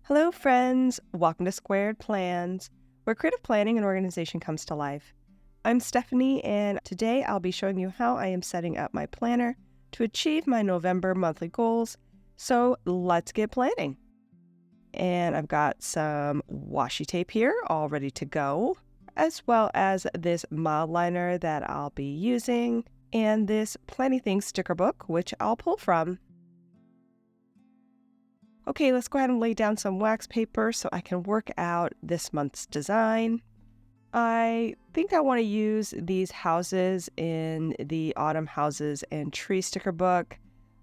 Hello, friends. Welcome to Squaird Plans, where creative planning and organization comes to life. I'm Stephanie, and today I'll be showing you how I am setting up my planner to achieve my November monthly goals. So let's get planning. And I've got some washi tape here all ready to go, as well as this mild liner that I'll be using, and this Planning Things sticker book, which I'll pull from. Okay, let's go ahead and lay down some wax paper so I can work out this month's design. I think I want to use these houses in the Autumn Houses and Tree sticker book.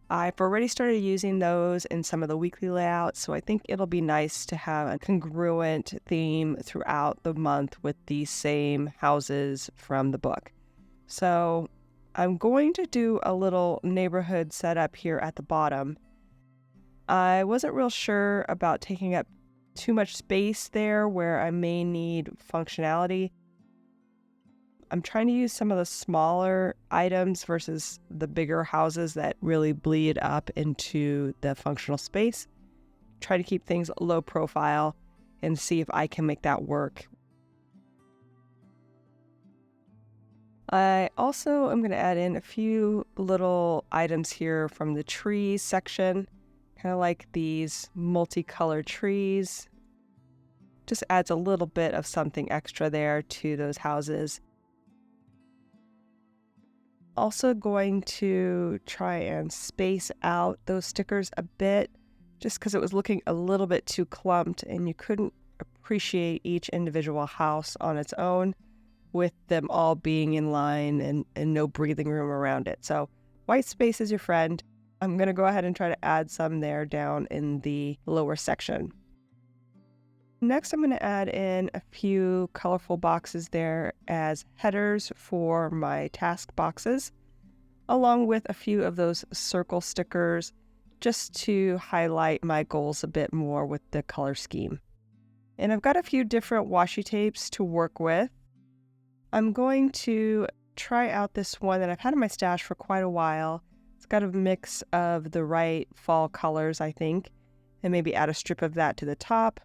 I've already started using those in some of the weekly layouts, so I think it'll be nice to have a congruent theme throughout the month with these same houses from the book. So I'm going to do a little neighborhood setup here at the bottom. I wasn't real sure about taking up too much space there where I may need functionality. I'm trying to use some of the smaller items versus the bigger houses that really bleed up into the functional space. Try to keep things low profile and see if I can make that work. I also am going to add in a few little items here from the trees section. Kind of like these multicolored trees. Just adds a little bit of something extra there to those houses. Also going to try and space out those stickers a bit, just because it was looking a little bit too clumped and you couldn't appreciate each individual house on its own with them all being in line and no breathing room around it. So white space is your friend. I'm going to go ahead and try to add some there down in the lower section. Next, I'm going to add in a few colorful boxes there as headers for my task boxes, along with a few of those circle stickers just to highlight my goals a bit more with the color scheme. And I've got a few different washi tapes to work with. I'm going to try out this one that I've had in my stash for quite a while. It's got a mix of the right fall colors, I think, and maybe add a strip of that to the top.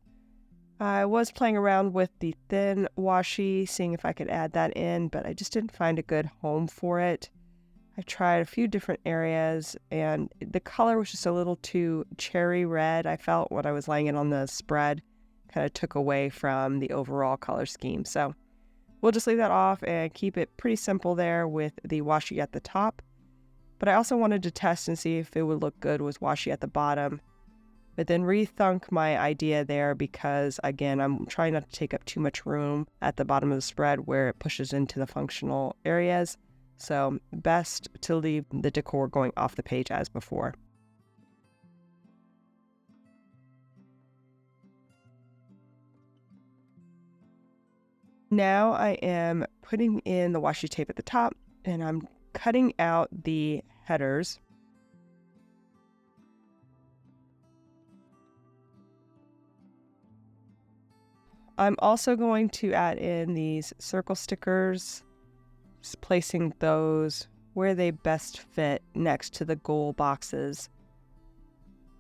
I was playing around with the thin washi, seeing if I could add that in, but I just didn't find a good home for it. I tried a few different areas, and the color was just a little too cherry red, I felt, when I was laying it on the spread. Kind of took away from the overall color scheme. So we'll just leave that off and keep it pretty simple there with the washi at the top. But I also wanted to test and see if it would look good with washi at the bottom. But then rethunk my idea there because, again, I'm trying not to take up too much room at the bottom of the spread where it pushes into the functional areas. So best to leave the decor going off the page as before. Now I am putting in the washi tape at the top, and I'm cutting out the headers. I'm also going to add in these circle stickers, just placing those where they best fit next to the goal boxes.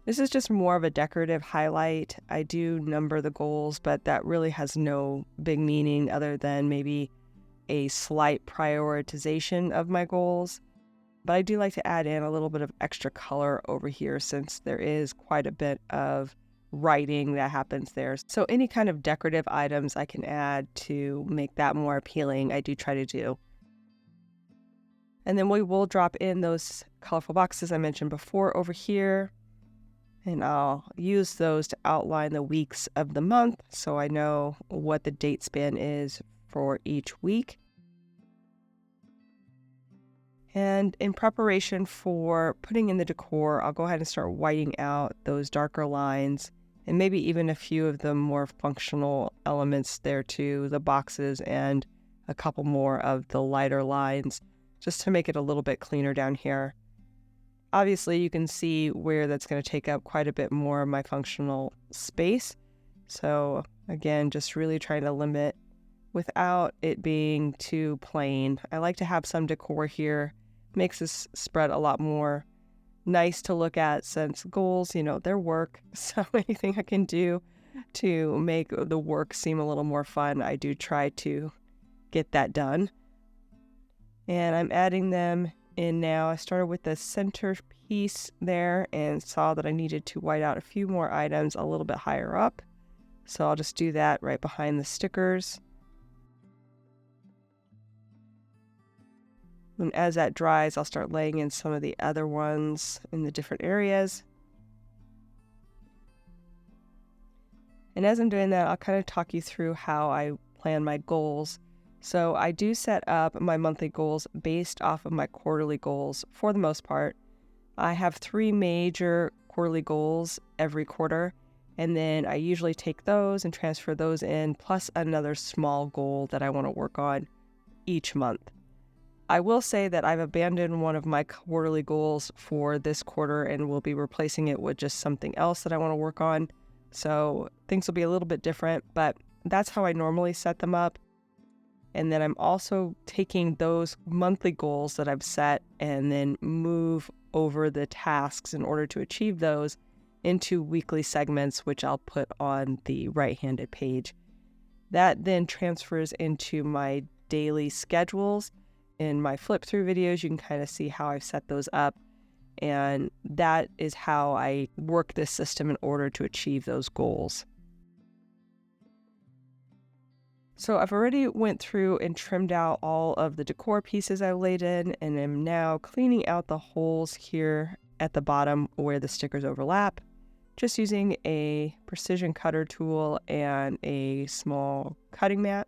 This is just more of a decorative highlight. I do number the goals, but that really has no big meaning other than maybe a slight prioritization of my goals. But I do like to add in a little bit of extra color over here since there is quite a bit of writing that happens there. So any kind of decorative items I can add to make that more appealing, I do try to do. And then we will drop in those colorful boxes I mentioned before over here. And I'll use those to outline the weeks of the month so I know what the date span is for each week. And in preparation for putting in the decor, I'll go ahead and start whiting out those darker lines and maybe even a few of the more functional elements there too, the boxes and a couple more of the lighter lines, just to make it a little bit cleaner down here. Obviously, you can see where that's going to take up quite a bit more of my functional space. So again, just really trying to limit without it being too plain. I like to have some decor here. Makes this spread a lot more nice to look at since goals, they're work. So anything I can do to make the work seem a little more fun, I do try to get that done. And I'm adding them in now. I started with the center piece there and saw that I needed to white out a few more items a little bit higher up. So I'll just do that right behind the stickers. And as that dries, I'll start laying in some of the other ones in the different areas. And as I'm doing that, I'll kind of talk you through how I plan my goals. So I do set up my monthly goals based off of my quarterly goals for the most part. I have 3 major quarterly goals every quarter, and then I usually take those and transfer those in, plus another small goal that I want to work on each month. I will say that I've abandoned one of my quarterly goals for this quarter and will be replacing it with just something else that I want to work on. So things will be a little bit different, but that's how I normally set them up. And then I'm also taking those monthly goals that I've set and then move over the tasks in order to achieve those into weekly segments, which I'll put on the right-handed page. That then transfers into my daily schedules. In my flip through videos, you can kind of see how I've set those up. And that is how I work this system in order to achieve those goals. So I've already went through and trimmed out all of the decor pieces I laid in, and am now cleaning out the holes here at the bottom where the stickers overlap, just using a precision cutter tool and a small cutting mat.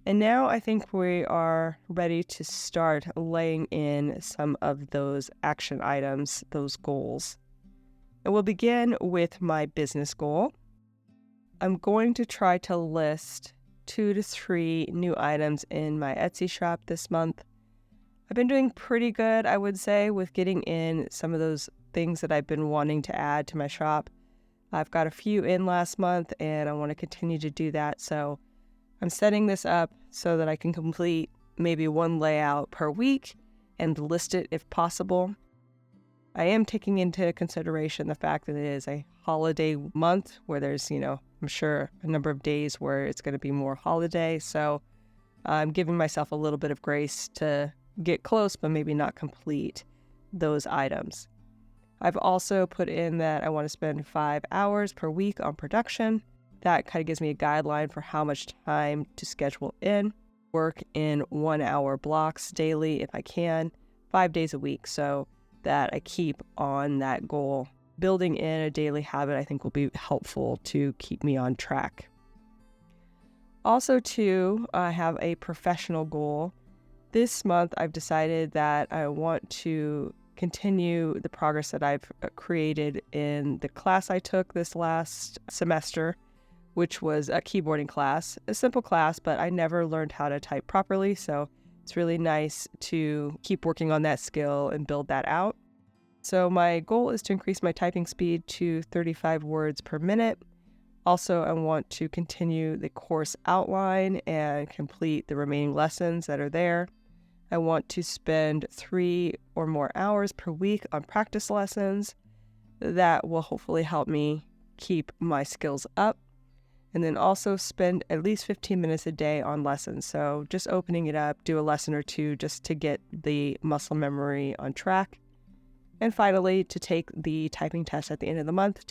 And now I think we are ready to start laying in some of those action items, those goals. And we'll begin with my business goal. I'm going to try to list 2 to 3 new items in my Etsy shop this month. I've been doing pretty good, I would say, with getting in some of those things that I've been wanting to add to my shop. I've got a few in last month and I want to continue to do that. So I'm setting this up so that I can complete maybe 1 layout per week and list it if possible. I am taking into consideration the fact that it is a holiday month where there's, I'm sure a number of days where it's going to be more holiday. So I'm giving myself a little bit of grace to get close, but maybe not complete those items. I've also put in that I want to spend 5 hours per week on production. That kind of gives me a guideline for how much time to schedule in. Work in 1-hour blocks daily if I can, 5 days a week, so that I keep on that goal. Building in a daily habit, I think, will be helpful to keep me on track. Also, too, I have a professional goal. This month, I've decided that I want to continue the progress that I've created in the class I took this last semester, which was a keyboarding class, a simple class, but I never learned how to type properly. So it's really nice to keep working on that skill and build that out. So my goal is to increase my typing speed to 35 words per minute. Also, I want to continue the course outline and complete the remaining lessons that are there. I want to spend 3 or more hours per week on practice lessons. That will hopefully help me keep my skills up. And then also spend at least 15 minutes a day on lessons. So just opening it up, do a lesson or 2 just to get the muscle memory on track. And finally, to take the typing test at the end of the month.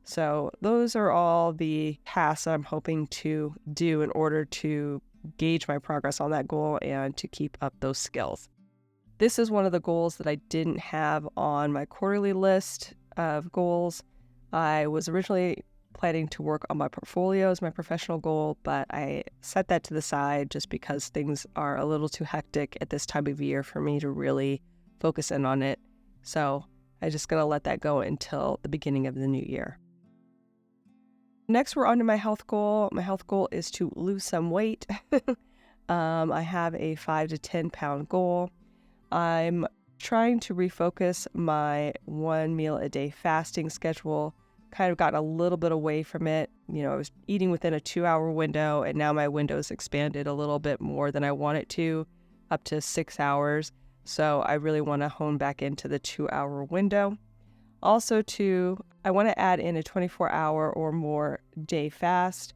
So those are all the tasks I'm hoping to do in order to gauge my progress on that goal and to keep up those skills. This is one of the goals that I didn't have on my quarterly list of goals. I was originally planning to work on my portfolio as my professional goal, but I set that to the side just because things are a little too hectic at this time of year for me to really focus in on it. So I'm just going to let that go until the beginning of the new year. Next, we're on to my health goal. My health goal is to lose some weight. I have a 5 to 10 pound goal. I'm trying to refocus my 1 meal a day fasting schedule. Kind of gotten a little bit away from it. I was eating within a 2-hour window, and now my window's expanded a little bit more than I want it to. up to 6 hours. So I really want to hone back into the 2-hour window. Also, I want to add in a 24-hour or more day fast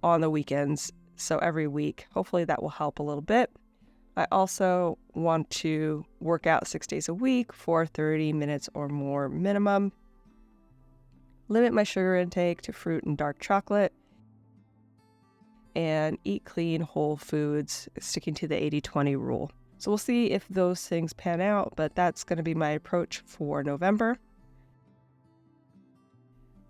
on the weekends. So every week, hopefully that will help a little bit. I also want to work out 6 days a week for 30 minutes or more minimum. Limit my sugar intake to fruit and dark chocolate. And eat clean, whole foods, sticking to the 80-20 rule. So we'll see if those things pan out, but that's going to be my approach for November.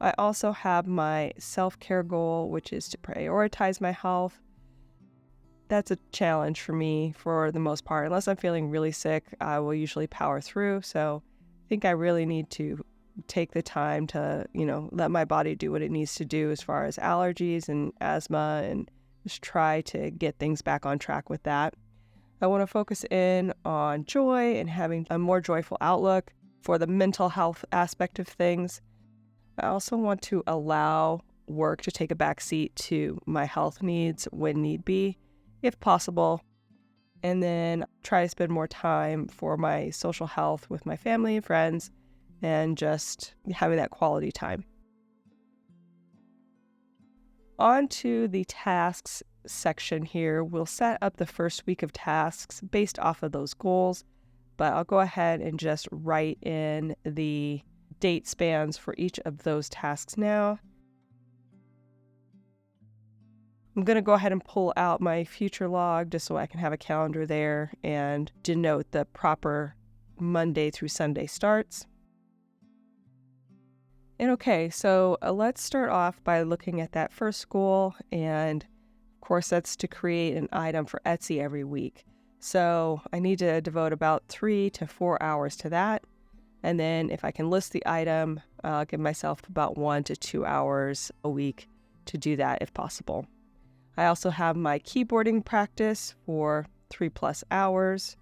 I also have my self-care goal, which is to prioritize my health. That's a challenge for me for the most part. Unless I'm feeling really sick, I will usually power through. So I think I really need to take the time to, let my body do what it needs to do as far as allergies and asthma, and just try to get things back on track with that. I want to focus in on joy and having a more joyful outlook for the mental health aspect of things. I also want to allow work to take a backseat to my health needs when need be, if possible. And then try to spend more time for my social health with my family and friends and just having that quality time. On to the tasks section here. We'll set up the first week of tasks based off of those goals, but I'll go ahead and just write in the date spans for each of those tasks now. I'm going to go ahead and pull out my future log just so I can have a calendar there and denote the proper Monday through Sunday starts. And okay, so let's start off by looking at that first goal, and of course that's to create an item for Etsy every week. So I need to devote about 3 to 4 hours to that, and then if I can list the item, I'll give myself about 1 to 2 hours a week to do that if possible. I also have my keyboarding practice for 3+ hours.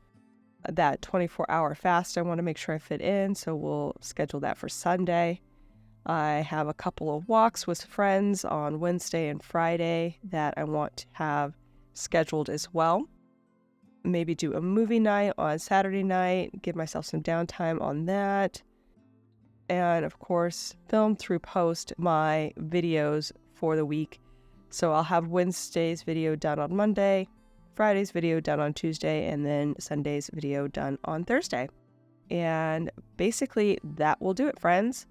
That 24-hour fast I want to make sure I fit in, so we'll schedule that for Sunday. I have a couple of walks with friends on Wednesday and Friday that I want to have scheduled as well. Maybe do a movie night on Saturday night, give myself some downtime on that. And of course, film through post my videos for the week. So I'll have Wednesday's video done on Monday, Friday's video done on Tuesday, and then Sunday's video done on Thursday. And basically that will do it, friends.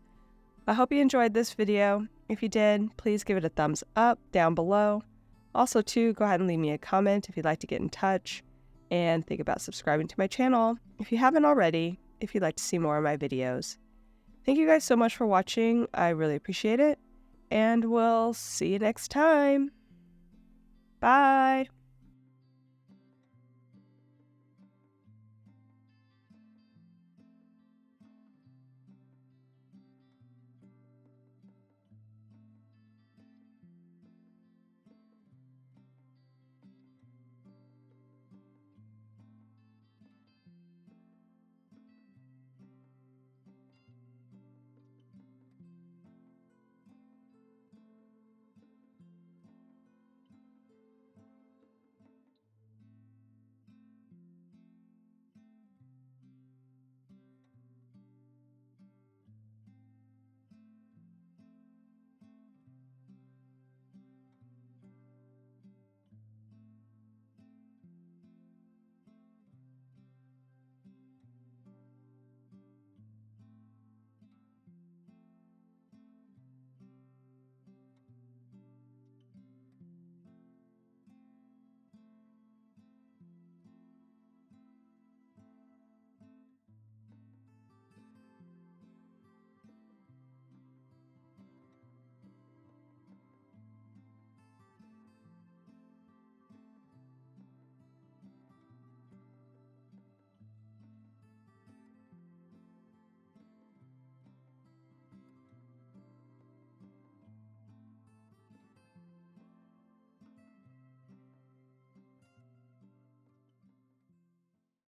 I hope you enjoyed this video. If you did, please give it a thumbs up down below. Also, too, go ahead and leave me a comment if you'd like to get in touch, and think about subscribing to my channel if you haven't already, if you'd like to see more of my videos. Thank you guys so much for watching. I really appreciate it, and we'll see you next time. Bye!